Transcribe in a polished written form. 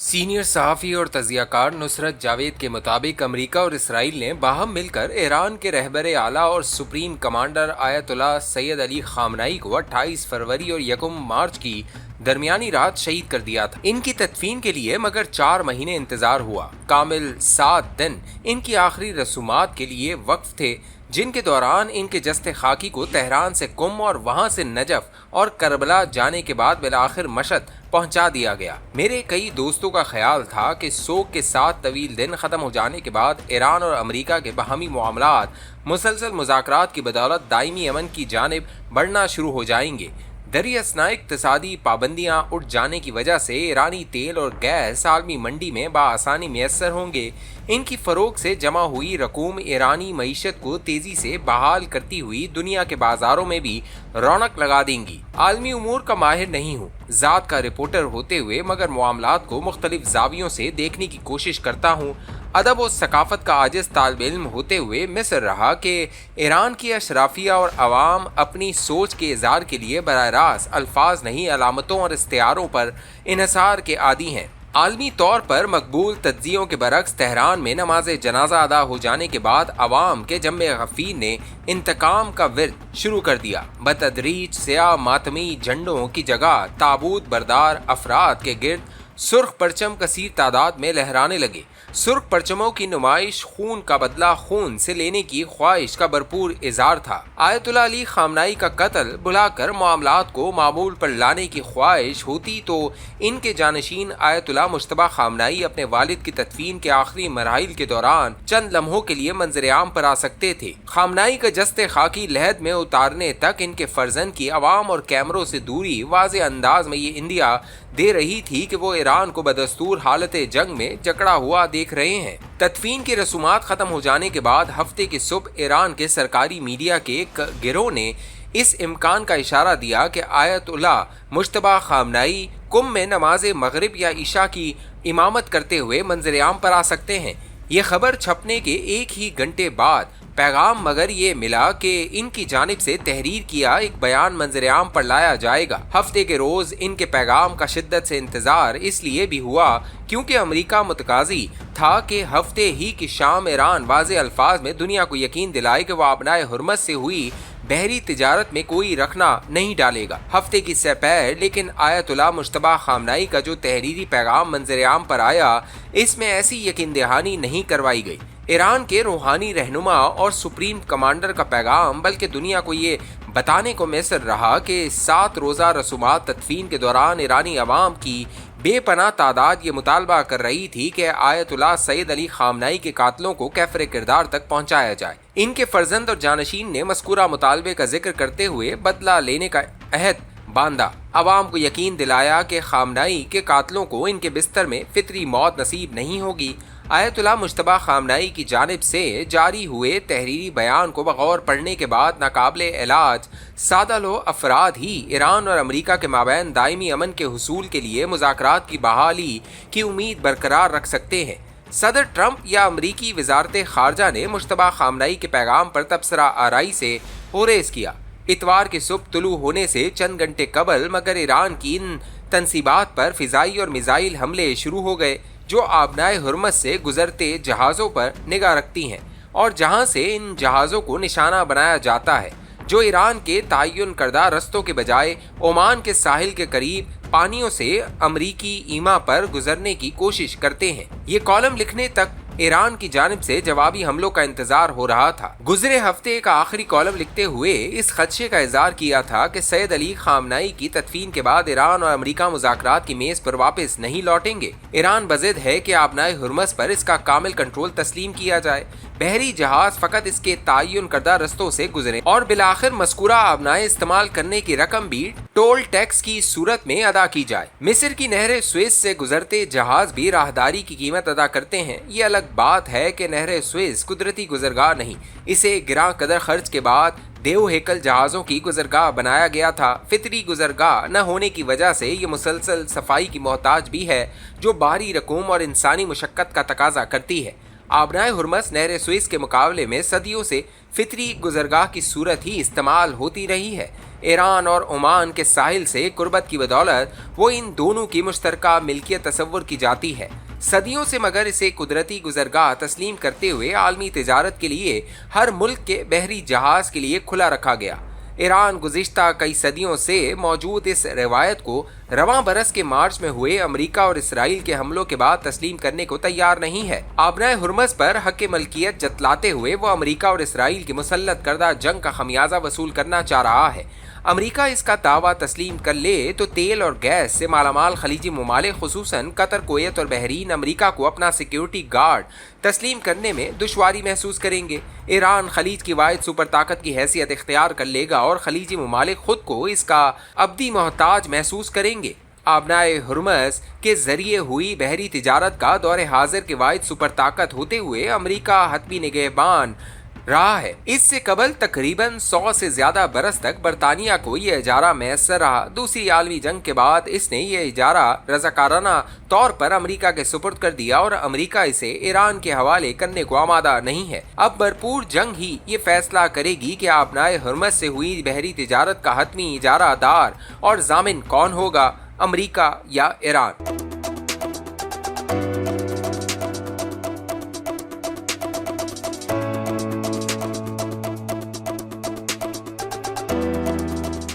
Senior सहाफ़ी और तजिया कार नुसरत जावेद के मुताबिक अमरीका और इसराइल ने बाहम मिलकर ईरान के रहबर आला और supreme commander Ayatollah Syed Ali खामनाई को 28 फरवरी और 1 मार्च की दरमियानी रात शहीद कर दिया था। इनकी तदफीन के लिए मगर 4 महीने इंतजार हुआ। कामिल 7 दिन इनकी आखिरी रसूमात के लिए वक्फ थे, जिनके दौरान इनके जस्ते खाकी को तेहरान से कुम और वहां से नजफ और करबला जाने के बाद बिलाखिर मशहद पहुंचा दिया गया। मेरे कई दोस्तों का ख्याल था कि सोग के 7 तवील दिन खत्म हो जाने के बाद ईरान और अमरीका के बाहमी मामलात मुसलसल मुज़ाकरात की बदौलत दायमी अमन की जानिब बढ़ना शुरू हो जाएंगे। दरियासना इक्तसादी पाबंदियां उठ जाने की वजह से ईरानी तेल और गैस आलमी मंडी में बाआसानी मैसर होंगे। इनकी फ़रोग से जमा हुई रकूम ईरानी मईशत को तेज़ी से बहाल करती हुई दुनिया के बाज़ारों में भी रौनक लगा देंगी। आलमी उमूर का माहिर नहीं हूँ, ज़ात का रिपोर्टर होते हुए मगर मामलात को मुख्तलिफ जावियों से देखने की कोशिश करता हूँ। अदब और सकाफत का आजिज़ तालिब इल्म होते हुए मिस्र रहा कि ईरान की अशराफिया और अवाम अपनी सोच के इज़हार के लिए बराह रास्त अल्फाज नहीं अलामतों और इश्तिहारों पर इन्हसार के आदी हैं। आलमी तौर पर मकबूल तज्जियों के बरक्स तेहरान में नमाज जनाजा अदा हो जाने के बाद अवाम के जम्मे गफीर ने इंतकाम का विर्द शुरू कर दिया। बतदरीज स्याह मातमी झंडों की जगह ताबूत बरदार अफराद के गिर्द सुर्ख परचम कसीर तादाद में लहराने लगे। सुर्ख परचमों की नुमाइश खून का बदला खून से लेने की ख्वाहिश का भरपूर इजहार था। आयतुल्लाह अली खामनाई का कत्ल बुलाकर मामलात को मामूल पर लाने की ख्वाहिश होती तो इनके जानशीन आयतुल्लाह मुश्तबा खामनाई अपने वालिद की तदफीन के आखिरी मराहिल के दौरान चंद लम्हों के लिए मंजर आम पर आ सकते थे। खामनाई का जस्ते खाकी लहद में उतारने तक इनके फर्जन की अवाम और कैमरों से दूरी वाज़े अंदाज में ये इंदिया दे रही थी कि वो ईरान को बदस्तूर हालत जंग में जकड़ा हुआ देख रहे हैं। तदफीन की रसूमात खत्म हो जाने के बाद हफ्ते की सुबह ईरान के सरकारी मीडिया के एक गिरोह ने इस इम्कान का इशारा दिया कि आयतुल्लाह मुश्तबा खामनाई कुम में नमाज मगरिब या इशा की इमामत करते हुए मंजर आम पर आ सकते हैं। ये खबर छपने के एक ही घंटे बाद पैगाम मगर ये मिला कि इनकी जानिब से तहरीर किया एक बयान मंजर आम पर लाया जाएगा। हफ्ते के रोज इनके पैगाम का शिद्दत से इंतजार इसलिए भी हुआ क्योंकि अमरीका मुतकाजी था कि हफ्ते ही की शाम ईरान वाज़े अल्फाज में दुनिया को यकीन दिलाए कि वह अपनाए हुर्मत से हुई बहरी तिजारत में कोई रखना नहीं डालेगा। हफ्ते की सह पहर लेकिन आयतुल्लाह मुश्तबा खामनाई का जो तहरीरी पैगाम मंजर आम पर आया, इसमें ऐसी यकीन दहानी नहीं करवाई गई। ईरान के रूहानी रहनुमा और सुप्रीम कमांडर का पैगाम बल्कि दुनिया को ये बताने को मैसर रहा कि 7 रोज़ा रसूमात तदफीन के दौरान ईरानी अवाम की बेपनाह तादाद ये मुतालबा कर रही थी कि आयतुल्लाह सैयद अली खामनाई के कातलों को कैफरे किरदार तक पहुंचाया जाए। इनके फर्जंद और जानशीन ने मस्कूरा मुतालबे का जिक्र करते हुए बदला लेने का अहद बांधा। अवाम को यकीन दिलाया कि खामनाई के कातलों को इनके बिस्तर में फितरी मौत नसीब नहीं होगी। आयतुल्लाह मुश्तबा खामनाई की जानिब से जारी हुए तहरीरी बयान को बगौर पढ़ने के बाद नाकाबिले इलाज सादा लो अफराद ही ईरान और अमरीका के माबैन दायमी अमन के हुसूल के लिए मुज़ाकरात की बहाली की उम्मीद बरकरार रख सकते हैं। सदर ट्रंप या अमरीकी वजारत खारजा ने मुश्तबा खामनाई के पैगाम पर तबसरा आराई से होरेस किया। इतवार की सुबह तुलू होने से चंद घंटे कबल मगर ईरान की इन तनसीबात पर फिजाई और मिसाइल हमले शुरू हो गए जो आबनाए हुर्मत से गुजरते जहाज़ों पर निगाह रखती हैं और जहां से इन जहाज़ों को निशाना बनाया जाता है जो ईरान के तयन करदा रस्तों के बजाय ओमान के साहिल के करीब पानियों से अमरीकी ईमा पर गुजरने की कोशिश करते हैं। ये कॉलम लिखने तक ईरान की जानिब से जवाबी हमलों का इंतजार हो रहा था। गुजरे हफ्ते का आखिरी कॉलम लिखते हुए इस खदशे का इजहार किया था कि सैयद अली खामनाई की तदफीन के बाद ईरान और अमरीका मुज़ाकरात की मेज पर वापस नहीं लौटेंगे। ईरान बज़िद है कि आबनाए हुर्मस पर इसका कामिल कंट्रोल तस्लीम किया जाए, बहरी जहाज फकत इसके तयन करदा रस्तों से गुजरे और बिलाखिर मस्कूरा आबनाए इस्तेमाल करने की रकम भी टोल टैक्स की सूरत में अदा की जाए। मिस्र की नहर स्वेज से गुजरते जहाज भी राहदारी की कीमत अदा करते हैं। ये अलग बात है कि नहर स्वेज कुदरती गुजरगाह नहीं, इसे गिरा कदर खर्च के बाद देव हेकल जहाज़ों की गुजरगाह बनाया गया था। फितरी गुजरगाह न होने की वजह से ये मुसलसल सफाई की मोहताज भी है जो बाहरी रकूम और इंसानी मुशक्कत का तकाजा करती है। आबनाए हुर्मस नहर सुइस के मुकाबले में सदियों से फितरी गुजरगाह की सूरत ही इस्तेमाल होती रही है। ईरान और ओमान के साहिल से कुर्बत की बदौलत वो इन दोनों की मुश्तरका मिल्कियत तस्वुर की जाती है सदियों से, मगर इसे कुदरती गुजरगाह तस्लीम करते हुए आलमी तिजारत के लिए हर मुल्क के बहरी जहाज के लिए खुला रखा गया। ईरान गुज़िश्ता कई सदियों से मौजूद इस रवायत को रवां बरस के मार्च में हुए अमेरिका और इसराइल के हमलों के बाद तस्लीम करने को तैयार नहीं है। आबनाए हुर्मस पर हक मलकियत जतलाते हुए वो अमेरिका और इसराइल की मुसल्लत करदा जंग का खमियाजा वसूल करना चाह रहा है। अमेरिका इसका दावा तस्लीम कर ले तो तेल और गैस से मालामाल खलीजी ममालिक खुसूसन कतर, कुवैत और बहरीन अमेरिका को अपना सिक्योरिटी गार्ड तस्लीम करने में दुश्वारी महसूस करेंगे। ईरान खलीज की वाहिद सुपर ताकत की हैसियत इख्तियार कर लेगा और खलीजी ममालिक खुद को इसका अब्दी मोहताज महसूस करेंगे। आबनाए हुर्मस के जरिए हुई बहरी तिजारत का दौरे हाजिर के वाहिद सुपर ताकत होते हुए अमेरिका हतमी निगहबान रहा है। इससे कबल तकरीबन 100 से ज्यादा बरस तक बरतानिया को यह इजारा मैसर रहा। दूसरी आलमी जंग के बाद इसने यह इजारा रजाकाराना तौर पर अमेरिका के सुपुर्द कर दिया और अमेरिका इसे ईरान के हवाले करने को आमादा नहीं है। अब भरपूर जंग ही ये फैसला करेगी कि आबनाए हुर्मस से हुई बहरी तिजारत का हतमी इजारादार और जामिन कौन होगा, अमेरिका या ईरान।